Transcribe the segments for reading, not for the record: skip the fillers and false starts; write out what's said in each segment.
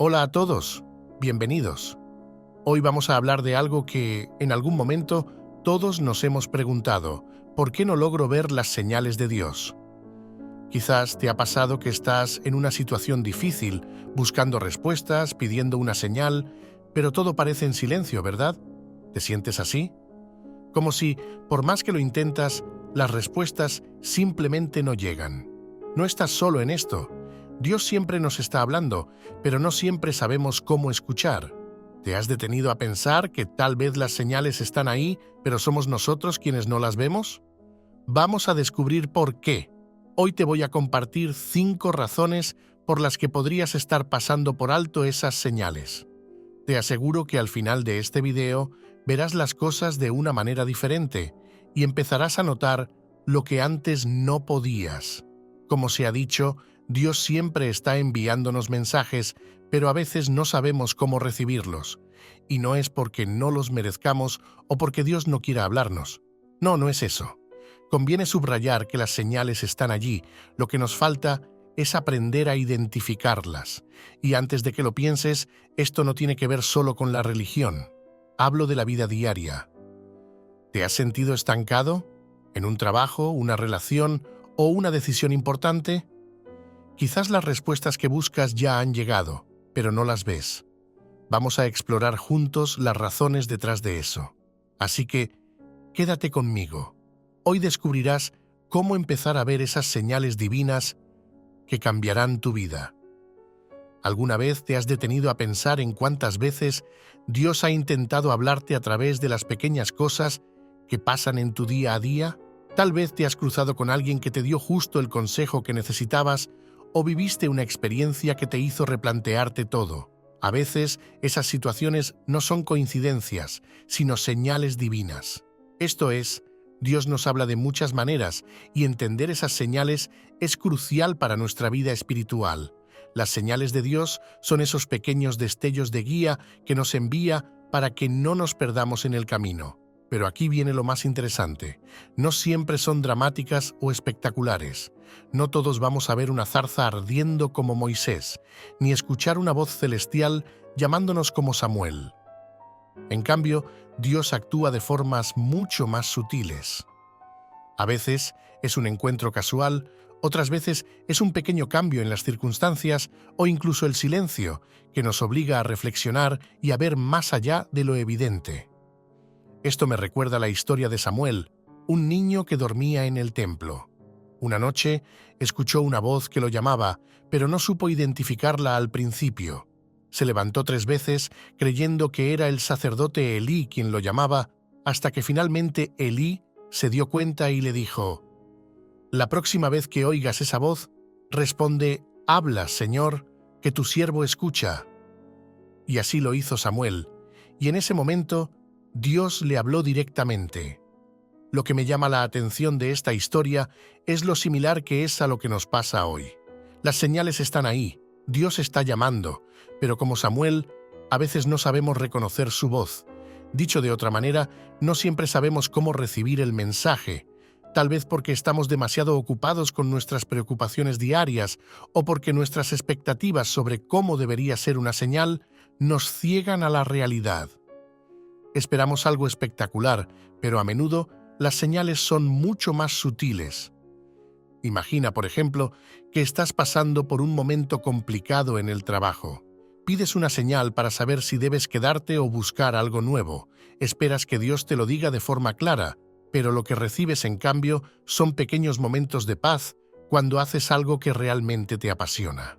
Hola a todos, bienvenidos. Hoy vamos a hablar de algo que, en algún momento, todos nos hemos preguntado: ¿por qué no logro ver las señales de Dios? Quizás te ha pasado que estás en una situación difícil, buscando respuestas, pidiendo una señal, pero todo parece en silencio, ¿verdad? ¿Te sientes así? Como si, por más que lo intentas, las respuestas simplemente no llegan. No estás solo en esto. Dios siempre nos está hablando, pero no siempre sabemos cómo escuchar. ¿Te has detenido a pensar que tal vez las señales están ahí, pero somos nosotros quienes no las vemos? Vamos a descubrir por qué. Hoy te voy a compartir 5 razones por las que podrías estar pasando por alto esas señales. Te aseguro que al final de este video verás las cosas de una manera diferente y empezarás a notar lo que antes no podías. Como se ha dicho, Dios siempre está enviándonos mensajes, pero a veces no sabemos cómo recibirlos. Y no es porque no los merezcamos o porque Dios no quiera hablarnos. No, no es eso. Conviene subrayar que las señales están allí. Lo que nos falta es aprender a identificarlas. Y antes de que lo pienses, esto no tiene que ver solo con la religión. Hablo de la vida diaria. ¿Te has sentido estancado? ¿En un trabajo, una relación o una decisión importante? Quizás las respuestas que buscas ya han llegado, pero no las ves. Vamos a explorar juntos las razones detrás de eso. Así que, quédate conmigo. Hoy descubrirás cómo empezar a ver esas señales divinas que cambiarán tu vida. ¿Alguna vez te has detenido a pensar en cuántas veces Dios ha intentado hablarte a través de las pequeñas cosas que pasan en tu día a día? Tal vez te has cruzado con alguien que te dio justo el consejo que necesitabas o viviste una experiencia que te hizo replantearte todo. A veces esas situaciones no son coincidencias, sino señales divinas. Esto es, Dios nos habla de muchas maneras y entender esas señales es crucial para nuestra vida espiritual. Las señales de Dios son esos pequeños destellos de guía que nos envía para que no nos perdamos en el camino. Pero aquí viene lo más interesante. No siempre son dramáticas o espectaculares. No todos vamos a ver una zarza ardiendo como Moisés, ni escuchar una voz celestial llamándonos como Samuel. En cambio, Dios actúa de formas mucho más sutiles. A veces es un encuentro casual, otras veces es un pequeño cambio en las circunstancias o incluso el silencio que nos obliga a reflexionar y a ver más allá de lo evidente. Esto me recuerda la historia de Samuel, un niño que dormía en el templo. Una noche escuchó una voz que lo llamaba, pero no supo identificarla al principio. Se levantó 3 veces creyendo que era el sacerdote Elí quien lo llamaba, hasta que finalmente Elí se dio cuenta y le dijo: «La próxima vez que oigas esa voz, responde: habla, Señor, que tu siervo escucha». Y así lo hizo Samuel, y en ese momento Dios le habló directamente. Lo que me llama la atención de esta historia es lo similar que es a lo que nos pasa hoy. Las señales están ahí, Dios está llamando, pero como Samuel, a veces no sabemos reconocer su voz. Dicho de otra manera, no siempre sabemos cómo recibir el mensaje, tal vez porque estamos demasiado ocupados con nuestras preocupaciones diarias o porque nuestras expectativas sobre cómo debería ser una señal nos ciegan a la realidad. Esperamos algo espectacular, pero a menudo las señales son mucho más sutiles. Imagina, por ejemplo, que estás pasando por un momento complicado en el trabajo. Pides una señal para saber si debes quedarte o buscar algo nuevo. Esperas que Dios te lo diga de forma clara, pero lo que recibes en cambio son pequeños momentos de paz cuando haces algo que realmente te apasiona.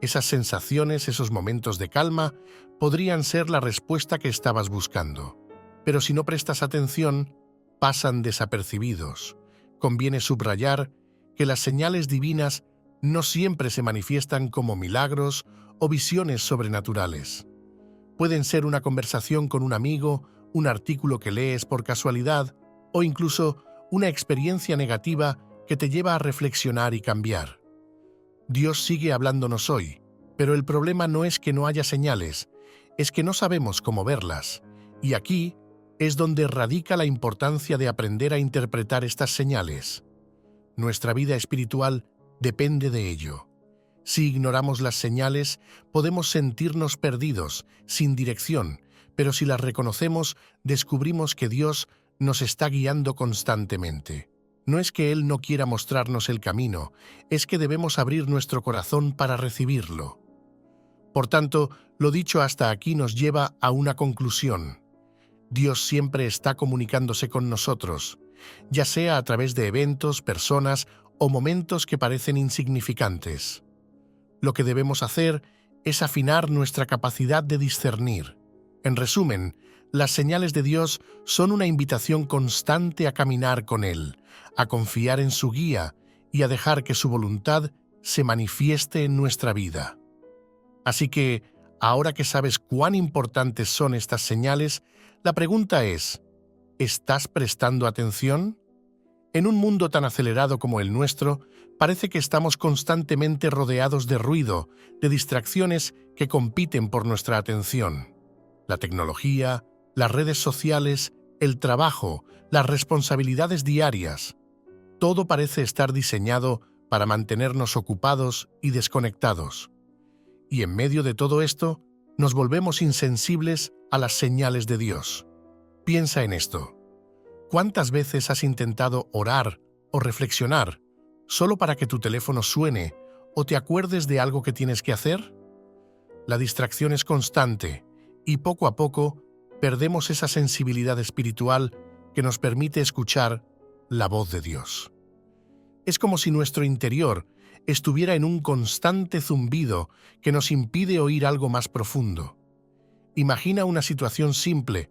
Esas sensaciones, esos momentos de calma, podrían ser la respuesta que estabas buscando. Pero si no prestas atención, pasan desapercibidos. Conviene subrayar que las señales divinas no siempre se manifiestan como milagros o visiones sobrenaturales. Pueden ser una conversación con un amigo, un artículo que lees por casualidad o incluso una experiencia negativa que te lleva a reflexionar y cambiar. Dios sigue hablándonos hoy, pero el problema no es que no haya señales, es que no sabemos cómo verlas. Y aquí es donde radica la importancia de aprender a interpretar estas señales. Nuestra vida espiritual depende de ello. Si ignoramos las señales, podemos sentirnos perdidos, sin dirección, pero si las reconocemos, descubrimos que Dios nos está guiando constantemente. No es que Él no quiera mostrarnos el camino, es que debemos abrir nuestro corazón para recibirlo. Por tanto, lo dicho hasta aquí nos lleva a una conclusión. Dios siempre está comunicándose con nosotros, ya sea a través de eventos, personas o momentos que parecen insignificantes. Lo que debemos hacer es afinar nuestra capacidad de discernir. En resumen, las señales de Dios son una invitación constante a caminar con Él, a confiar en su guía y a dejar que su voluntad se manifieste en nuestra vida. Así que, ahora que sabes cuán importantes son estas señales, la pregunta es, ¿estás prestando atención? En un mundo tan acelerado como el nuestro, parece que estamos constantemente rodeados de ruido, de distracciones que compiten por nuestra atención. La tecnología, las redes sociales, el trabajo, las responsabilidades diarias. Todo parece estar diseñado para mantenernos ocupados y desconectados. Y en medio de todo esto, nos volvemos insensibles a las señales de Dios. Piensa en esto. ¿Cuántas veces has intentado orar o reflexionar solo para que tu teléfono suene o te acuerdes de algo que tienes que hacer? La distracción es constante y poco a poco perdemos esa sensibilidad espiritual que nos permite escuchar la voz de Dios. Es como si nuestro interior estuviera en un constante zumbido que nos impide oír algo más profundo. Imagina una situación simple.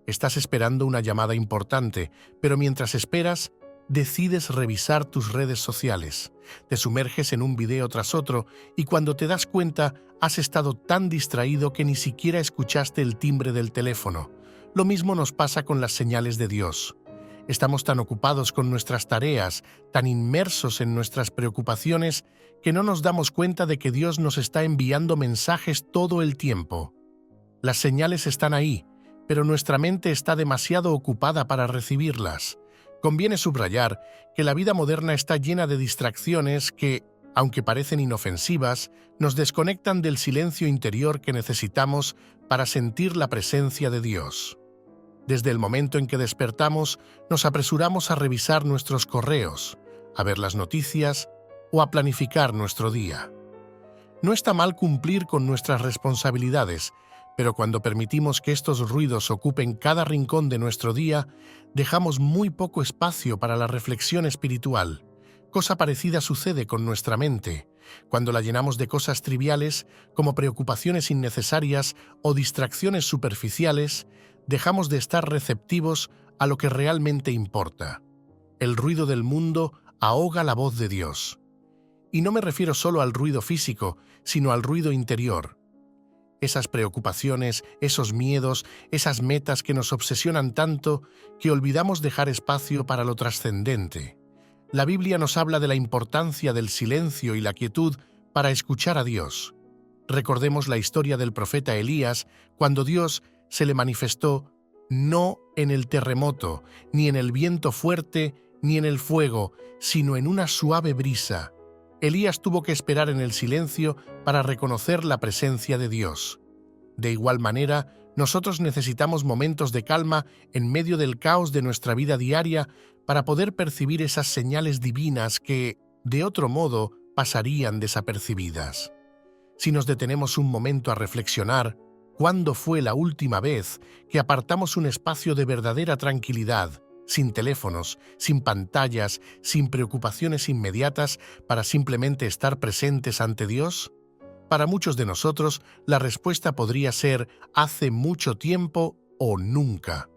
Estás esperando una llamada importante, pero mientras esperas, decides revisar tus redes sociales. Te sumerges en un video tras otro y cuando te das cuenta, has estado tan distraído que ni siquiera escuchaste el timbre del teléfono. Lo mismo nos pasa con las señales de Dios. Estamos tan ocupados con nuestras tareas, tan inmersos en nuestras preocupaciones, que no nos damos cuenta de que Dios nos está enviando mensajes todo el tiempo. Las señales están ahí, pero nuestra mente está demasiado ocupada para recibirlas. Conviene subrayar que la vida moderna está llena de distracciones que, aunque parecen inofensivas, nos desconectan del silencio interior que necesitamos para sentir la presencia de Dios. Desde el momento en que despertamos, nos apresuramos a revisar nuestros correos, a ver las noticias o a planificar nuestro día. No está mal cumplir con nuestras responsabilidades, pero cuando permitimos que estos ruidos ocupen cada rincón de nuestro día, dejamos muy poco espacio para la reflexión espiritual. Cosa parecida sucede con nuestra mente. Cuando la llenamos de cosas triviales, como preocupaciones innecesarias o distracciones superficiales, dejamos de estar receptivos a lo que realmente importa. El ruido del mundo ahoga la voz de Dios. Y no me refiero solo al ruido físico, sino al ruido interior. Esas preocupaciones, esos miedos, esas metas que nos obsesionan tanto que olvidamos dejar espacio para lo trascendente. La Biblia nos habla de la importancia del silencio y la quietud para escuchar a Dios. Recordemos la historia del profeta Elías, cuando Dios se le manifestó no en el terremoto, ni en el viento fuerte, ni en el fuego, sino en una suave brisa. Elías tuvo que esperar en el silencio para reconocer la presencia de Dios. De igual manera, nosotros necesitamos momentos de calma en medio del caos de nuestra vida diaria para poder percibir esas señales divinas que, de otro modo, pasarían desapercibidas. Si nos detenemos un momento a reflexionar, ¿cuándo fue la última vez que apartamos un espacio de verdadera tranquilidad, sin teléfonos, sin pantallas, sin preocupaciones inmediatas, para simplemente estar presentes ante Dios? Para muchos de nosotros, la respuesta podría ser hace mucho tiempo o nunca.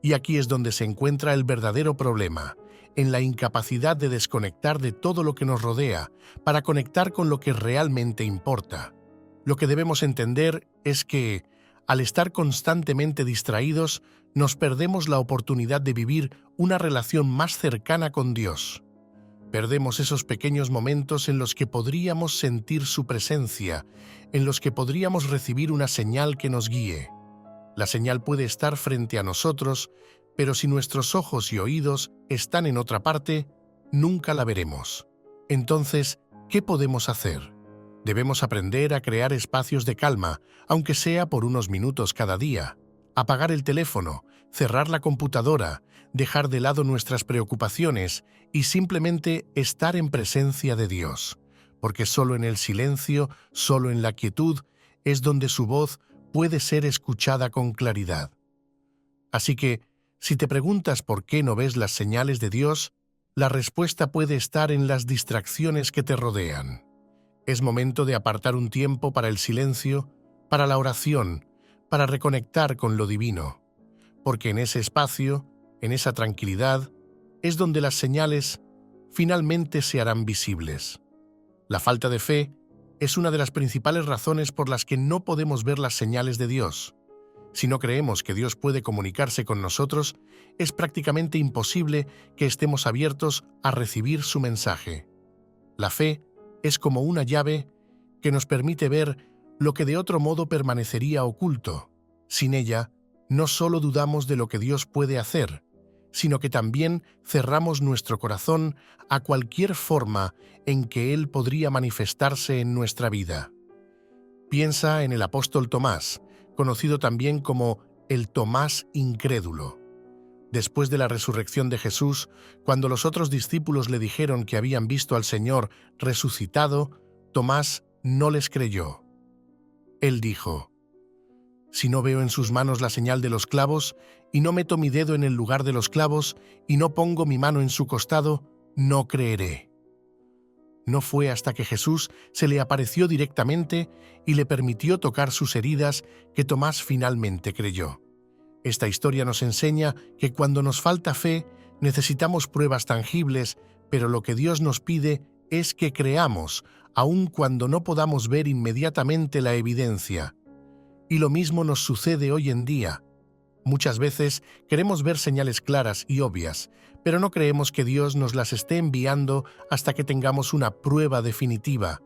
Y aquí es donde se encuentra el verdadero problema, en la incapacidad de desconectar de todo lo que nos rodea para conectar con lo que realmente importa. Lo que debemos entender es que, al estar constantemente distraídos, nos perdemos la oportunidad de vivir una relación más cercana con Dios. Perdemos esos pequeños momentos en los que podríamos sentir su presencia, en los que podríamos recibir una señal que nos guíe. La señal puede estar frente a nosotros, pero si nuestros ojos y oídos están en otra parte, nunca la veremos. Entonces, ¿qué podemos hacer? Debemos aprender a crear espacios de calma, aunque sea por unos minutos cada día. Apagar el teléfono, cerrar la computadora, dejar de lado nuestras preocupaciones y simplemente estar en presencia de Dios. Porque solo en el silencio, solo en la quietud, es donde su voz puede ser escuchada con claridad. Así que, si te preguntas por qué no ves las señales de Dios, la respuesta puede estar en las distracciones que te rodean. Es momento de apartar un tiempo para el silencio, para la oración, para reconectar con lo divino, porque en ese espacio, en esa tranquilidad, es donde las señales finalmente se harán visibles. La falta de fe es una de las principales razones por las que no podemos ver las señales de Dios. Si no creemos que Dios puede comunicarse con nosotros, es prácticamente imposible que estemos abiertos a recibir su mensaje. La fe es como una llave que nos permite ver lo que de otro modo permanecería oculto. Sin ella, no solo dudamos de lo que Dios puede hacer, sino que también cerramos nuestro corazón a cualquier forma en que Él podría manifestarse en nuestra vida. Piensa en el apóstol Tomás, conocido también como el Tomás incrédulo. Después de la resurrección de Jesús, cuando los otros discípulos le dijeron que habían visto al Señor resucitado, Tomás no les creyó. Él dijo: «Si no veo en sus manos la señal de los clavos, y no meto mi dedo en el lugar de los clavos, y no pongo mi mano en su costado, no creeré». No fue hasta que Jesús se le apareció directamente y le permitió tocar sus heridas que Tomás finalmente creyó. Esta historia nos enseña que cuando nos falta fe, necesitamos pruebas tangibles, pero lo que Dios nos pide es que creamos, aun cuando no podamos ver inmediatamente la evidencia. Y lo mismo nos sucede hoy en día. Muchas veces queremos ver señales claras y obvias, pero no creemos que Dios nos las esté enviando hasta que tengamos una prueba definitiva.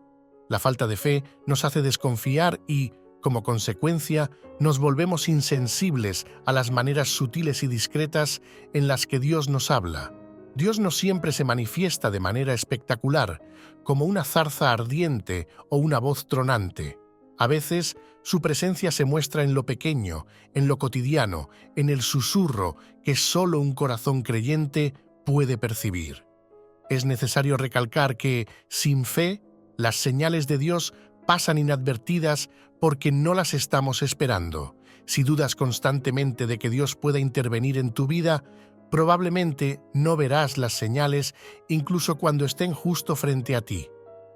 La falta de fe nos hace desconfiar y, como consecuencia, nos volvemos insensibles a las maneras sutiles y discretas en las que Dios nos habla. Dios no siempre se manifiesta de manera espectacular, como una zarza ardiente o una voz tronante. A veces, su presencia se muestra en lo pequeño, en lo cotidiano, en el susurro que solo un corazón creyente puede percibir. Es necesario recalcar que, sin fe, las señales de Dios pasan inadvertidas porque no las estamos esperando. Si dudas constantemente de que Dios pueda intervenir en tu vida, probablemente no verás las señales incluso cuando estén justo frente a ti.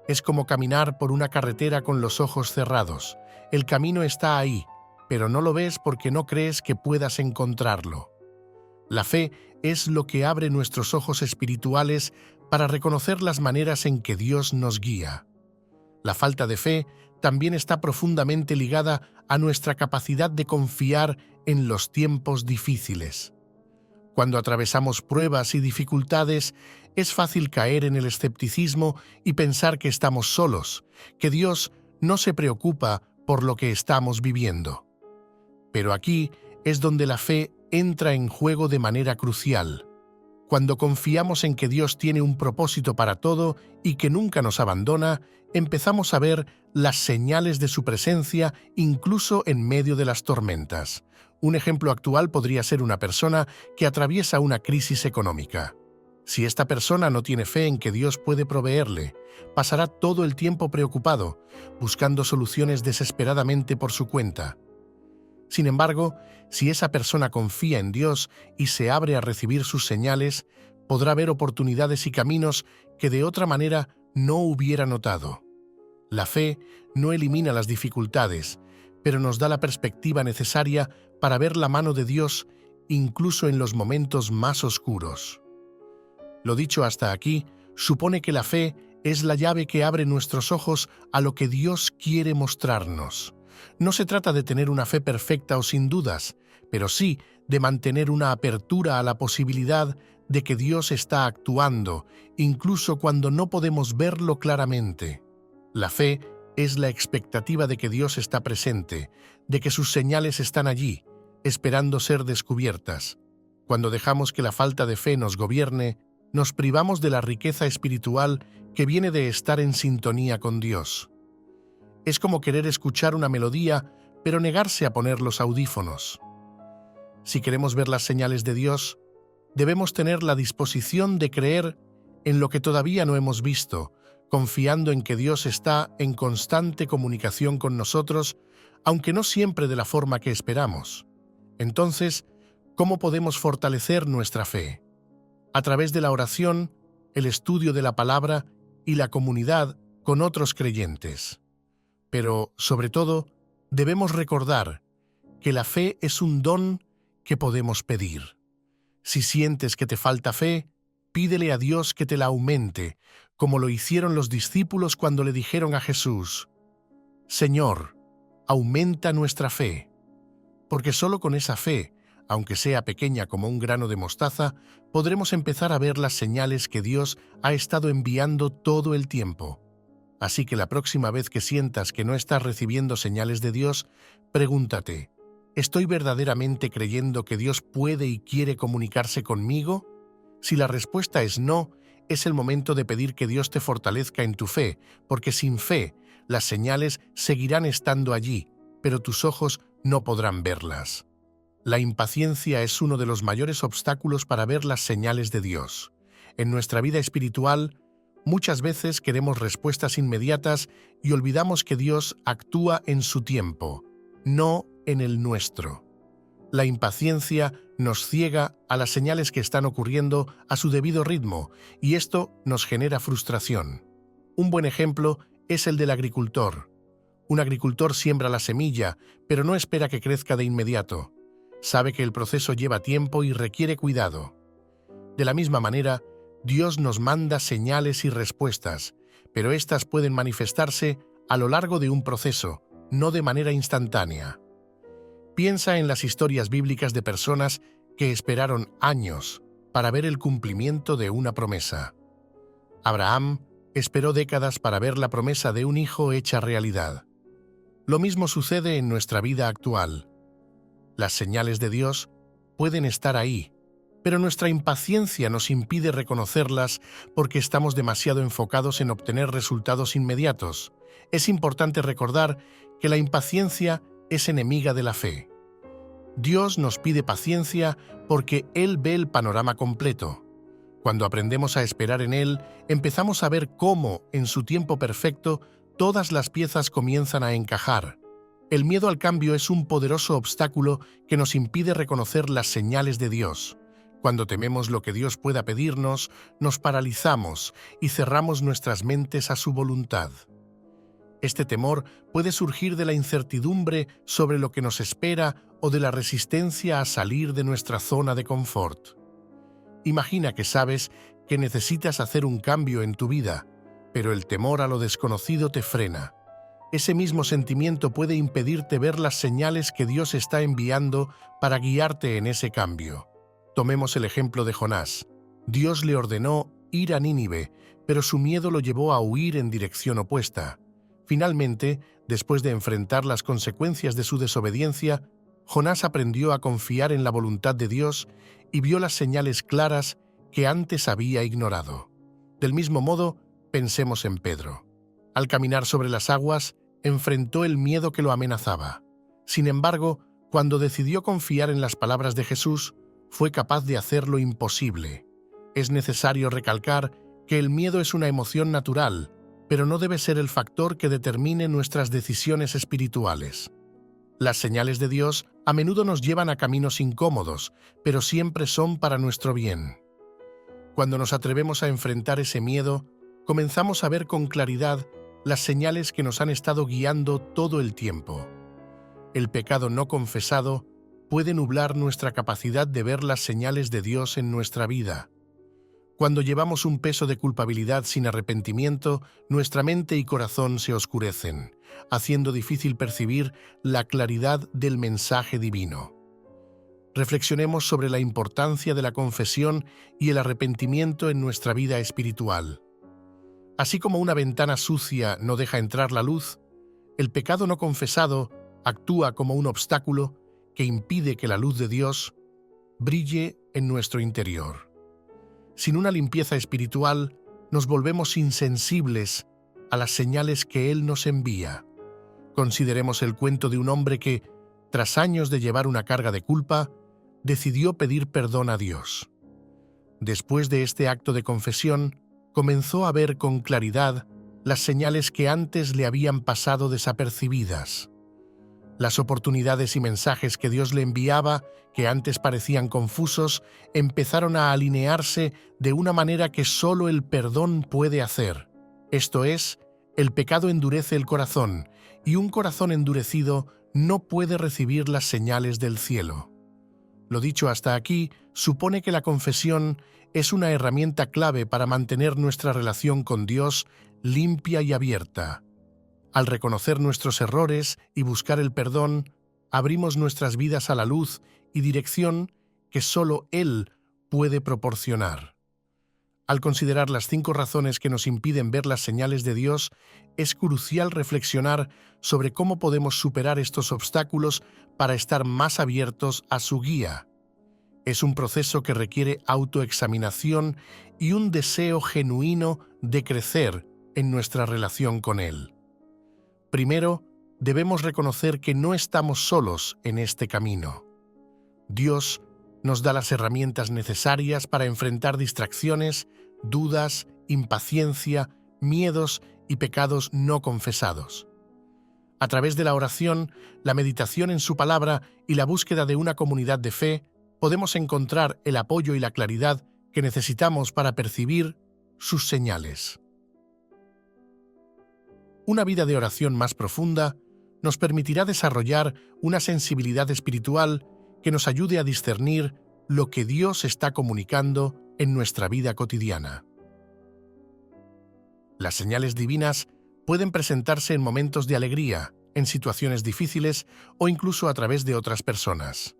Es como caminar por una carretera con los ojos cerrados. El camino está ahí, pero no lo ves porque no crees que puedas encontrarlo. La fe es lo que abre nuestros ojos espirituales para reconocer las maneras en que Dios nos guía. La falta de fe también está profundamente ligada a nuestra capacidad de confiar en los tiempos difíciles. Cuando atravesamos pruebas y dificultades, es fácil caer en el escepticismo y pensar que estamos solos, que Dios no se preocupa por lo que estamos viviendo. Pero aquí es donde la fe entra en juego de manera crucial. Cuando confiamos en que Dios tiene un propósito para todo y que nunca nos abandona, empezamos a ver las señales de su presencia incluso en medio de las tormentas. Un ejemplo actual podría ser una persona que atraviesa una crisis económica. Si esta persona no tiene fe en que Dios puede proveerle, pasará todo el tiempo preocupado, buscando soluciones desesperadamente por su cuenta. Sin embargo, si esa persona confía en Dios y se abre a recibir sus señales, podrá ver oportunidades y caminos que de otra manera no hubiera notado. La fe no elimina las dificultades, pero nos da la perspectiva necesaria para ver la mano de Dios incluso en los momentos más oscuros. Lo dicho hasta aquí supone que la fe es la llave que abre nuestros ojos a lo que Dios quiere mostrarnos. No se trata de tener una fe perfecta o sin dudas, pero sí de mantener una apertura a la posibilidad de que Dios está actuando, incluso cuando no podemos verlo claramente. La fe es la expectativa de que Dios está presente, de que sus señales están allí, esperando ser descubiertas. Cuando dejamos que la falta de fe nos gobierne, nos privamos de la riqueza espiritual que viene de estar en sintonía con Dios. Es como querer escuchar una melodía, pero negarse a poner los audífonos. Si queremos ver las señales de Dios, debemos tener la disposición de creer en lo que todavía no hemos visto, confiando en que Dios está en constante comunicación con nosotros, aunque no siempre de la forma que esperamos. Entonces, ¿cómo podemos fortalecer nuestra fe? A través de la oración, el estudio de la palabra y la comunidad con otros creyentes. Pero, sobre todo, debemos recordar que la fe es un don que podemos pedir. Si sientes que te falta fe, pídele a Dios que te la aumente, como lo hicieron los discípulos cuando le dijeron a Jesús: Señor, aumenta nuestra fe. Porque solo con esa fe, aunque sea pequeña como un grano de mostaza, podremos empezar a ver las señales que Dios ha estado enviando todo el tiempo. Así que la próxima vez que sientas que no estás recibiendo señales de Dios, pregúntate: ¿estoy verdaderamente creyendo que Dios puede y quiere comunicarse conmigo? Si la respuesta es no, es el momento de pedir que Dios te fortalezca en tu fe, porque sin fe, las señales seguirán estando allí, pero tus ojos no podrán verlas. La impaciencia es uno de los mayores obstáculos para ver las señales de Dios. En nuestra vida espiritual, muchas veces queremos respuestas inmediatas y olvidamos que Dios actúa en su tiempo, no en el nuestro. La impaciencia nos ciega a las señales que están ocurriendo a su debido ritmo, y esto nos genera frustración. Un buen ejemplo es el del agricultor. Un agricultor siembra la semilla, pero no espera que crezca de inmediato. Sabe que el proceso lleva tiempo y requiere cuidado. De la misma manera, Dios nos manda señales y respuestas, pero éstas pueden manifestarse a lo largo de un proceso, no de manera instantánea. Piensa en las historias bíblicas de personas que esperaron años para ver el cumplimiento de una promesa. Abraham esperó décadas para ver la promesa de un hijo hecha realidad. Lo mismo sucede en nuestra vida actual. Las señales de Dios pueden estar ahí, pero nuestra impaciencia nos impide reconocerlas porque estamos demasiado enfocados en obtener resultados inmediatos. Es importante recordar que la impaciencia es enemiga de la fe. Dios nos pide paciencia porque Él ve el panorama completo. Cuando aprendemos a esperar en Él, empezamos a ver cómo, en su tiempo perfecto, todas las piezas comienzan a encajar. El miedo al cambio es un poderoso obstáculo que nos impide reconocer las señales de Dios. Cuando tememos lo que Dios pueda pedirnos, nos paralizamos y cerramos nuestras mentes a su voluntad. Este temor puede surgir de la incertidumbre sobre lo que nos espera o de la resistencia a salir de nuestra zona de confort. Imagina que sabes que necesitas hacer un cambio en tu vida, pero el temor a lo desconocido te frena. Ese mismo sentimiento puede impedirte ver las señales que Dios está enviando para guiarte en ese cambio. Tomemos el ejemplo de Jonás. Dios le ordenó ir a Nínive, pero su miedo lo llevó a huir en dirección opuesta. Finalmente, después de enfrentar las consecuencias de su desobediencia, Jonás aprendió a confiar en la voluntad de Dios y vio las señales claras que antes había ignorado. Del mismo modo, pensemos en Pedro. Al caminar sobre las aguas, enfrentó el miedo que lo amenazaba. Sin embargo, cuando decidió confiar en las palabras de Jesús, fue capaz de hacer lo imposible. Es necesario recalcar que el miedo es una emoción natural, pero no debe ser el factor que determine nuestras decisiones espirituales. Las señales de Dios a menudo nos llevan a caminos incómodos, pero siempre son para nuestro bien. Cuando nos atrevemos a enfrentar ese miedo, comenzamos a ver con claridad las señales que nos han estado guiando todo el tiempo. El pecado no confesado puede nublar nuestra capacidad de ver las señales de Dios en nuestra vida. Cuando llevamos un peso de culpabilidad sin arrepentimiento, nuestra mente y corazón se oscurecen, haciendo difícil percibir la claridad del mensaje divino. Reflexionemos sobre la importancia de la confesión y el arrepentimiento en nuestra vida espiritual. Así como una ventana sucia no deja entrar la luz, el pecado no confesado actúa como un obstáculo que impide que la luz de Dios brille en nuestro interior. Sin una limpieza espiritual, nos volvemos insensibles a las señales que Él nos envía. Consideremos el cuento de un hombre que, tras años de llevar una carga de culpa, decidió pedir perdón a Dios. Después de este acto de confesión, comenzó a ver con claridad las señales que antes le habían pasado desapercibidas. Las oportunidades y mensajes que Dios le enviaba, que antes parecían confusos, empezaron a alinearse de una manera que solo el perdón puede hacer. Esto es, el pecado endurece el corazón, y un corazón endurecido no puede recibir las señales del cielo. Lo dicho hasta aquí supone que la confesión es una herramienta clave para mantener nuestra relación con Dios limpia y abierta. Al reconocer nuestros errores y buscar el perdón, abrimos nuestras vidas a la luz y dirección que solo Él puede proporcionar. Al considerar las 5 razones que nos impiden ver las señales de Dios, es crucial reflexionar sobre cómo podemos superar estos obstáculos para estar más abiertos a su guía. Es un proceso que requiere autoexaminación y un deseo genuino de crecer en nuestra relación con Él. Primero, debemos reconocer que no estamos solos en este camino. Dios nos da las herramientas necesarias para enfrentar distracciones, dudas, impaciencia, miedos y pecados no confesados. A través de la oración, la meditación en su palabra y la búsqueda de una comunidad de fe, podemos encontrar el apoyo y la claridad que necesitamos para percibir sus señales. Una vida de oración más profunda nos permitirá desarrollar una sensibilidad espiritual que nos ayude a discernir lo que Dios está comunicando en nuestra vida cotidiana. Las señales divinas pueden presentarse en momentos de alegría, en situaciones difíciles o incluso a través de otras personas.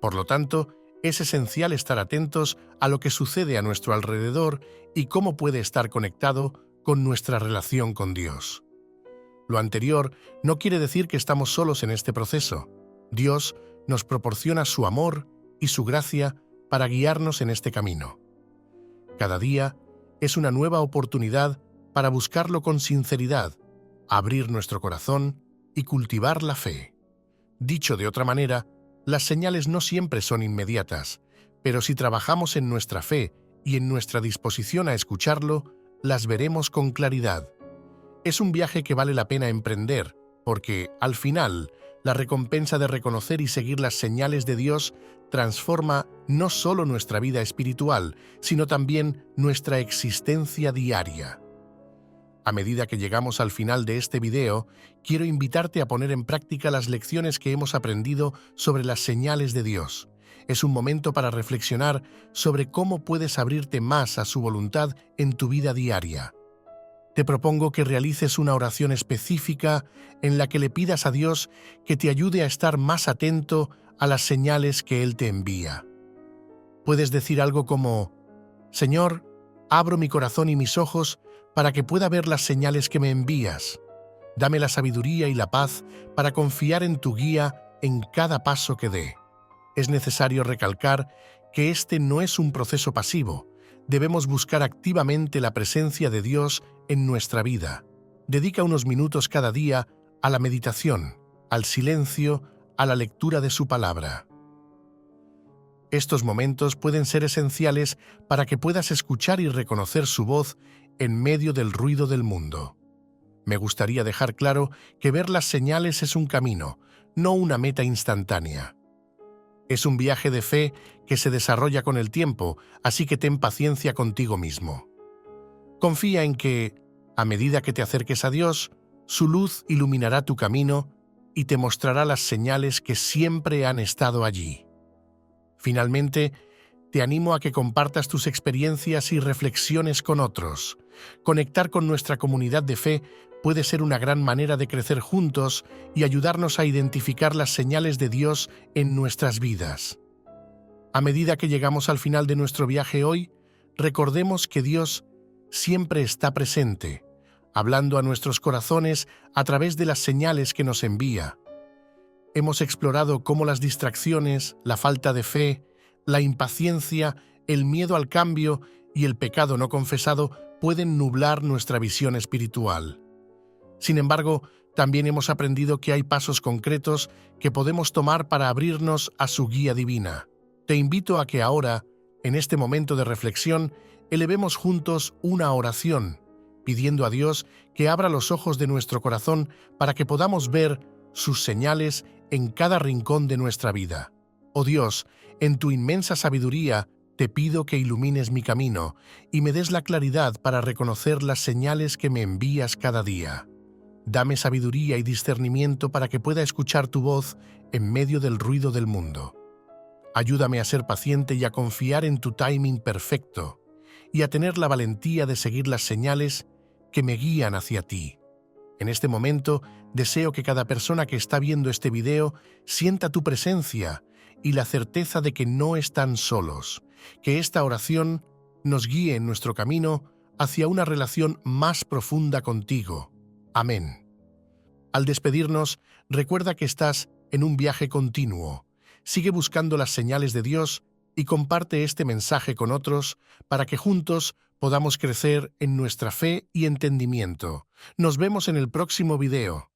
Por lo tanto, es esencial estar atentos a lo que sucede a nuestro alrededor y cómo puede estar conectado con nuestra relación con Dios. Lo anterior no quiere decir que estamos solos en este proceso. Dios nos proporciona su amor y su gracia para guiarnos en este camino. Cada día es una nueva oportunidad para buscarlo con sinceridad, abrir nuestro corazón y cultivar la fe. Dicho de otra manera, las señales no siempre son inmediatas, pero si trabajamos en nuestra fe y en nuestra disposición a escucharlo, las veremos con claridad. Es un viaje que vale la pena emprender, porque, al final, la recompensa de reconocer y seguir las señales de Dios transforma no solo nuestra vida espiritual, sino también nuestra existencia diaria. A medida que llegamos al final de este video, quiero invitarte a poner en práctica las lecciones que hemos aprendido sobre las señales de Dios. Es un momento para reflexionar sobre cómo puedes abrirte más a su voluntad en tu vida diaria. Te propongo que realices una oración específica en la que le pidas a Dios que te ayude a estar más atento a las señales que Él te envía. Puedes decir algo como: Señor, abro mi corazón y mis ojos para que pueda ver las señales que me envías. Dame la sabiduría y la paz para confiar en tu guía en cada paso que dé. Es necesario recalcar que este no es un proceso pasivo. Debemos buscar activamente la presencia de Dios en nuestra vida. Dedica unos minutos cada día a la meditación, al silencio, a la lectura de su palabra. Estos momentos pueden ser esenciales para que puedas escuchar y reconocer su voz en medio del ruido del mundo. Me gustaría dejar claro que ver las señales es un camino, no una meta instantánea. Es un viaje de fe que se desarrolla con el tiempo, así que ten paciencia contigo mismo. Confía en que, a medida que te acerques a Dios, su luz iluminará tu camino y te mostrará las señales que siempre han estado allí. Finalmente, te animo a que compartas tus experiencias y reflexiones con otros. Conectar con nuestra comunidad de fe puede ser una gran manera de crecer juntos y ayudarnos a identificar las señales de Dios en nuestras vidas. A medida que llegamos al final de nuestro viaje hoy, recordemos que Dios siempre está presente, hablando a nuestros corazones a través de las señales que nos envía. Hemos explorado cómo las distracciones, la falta de fe, la impaciencia, el miedo al cambio y el pecado no confesado pueden nublar nuestra visión espiritual. Sin embargo, También hemos aprendido que hay pasos concretos que podemos tomar para abrirnos a su guía divina. Te invito a que ahora, en este momento de reflexión, elevemos juntos una oración, pidiendo a Dios que abra los ojos de nuestro corazón para que podamos ver sus señales en cada rincón de nuestra vida. Oh Dios, en tu inmensa sabiduría, te pido que ilumines mi camino y me des la claridad para reconocer las señales que me envías cada día. Dame sabiduría y discernimiento para que pueda escuchar tu voz en medio del ruido del mundo. Ayúdame a ser paciente y a confiar en tu timing perfecto, y a tener la valentía de seguir las señales que me guían hacia ti. En este momento, deseo que cada persona que está viendo este video sienta tu presencia y la certeza de que no están solos, que esta oración nos guíe en nuestro camino hacia una relación más profunda contigo. Amén. Al despedirnos, recuerda que estás en un viaje continuo. Sigue buscando las señales de Dios y comparte este mensaje con otros para que juntos podamos crecer en nuestra fe y entendimiento. Nos vemos en el próximo video.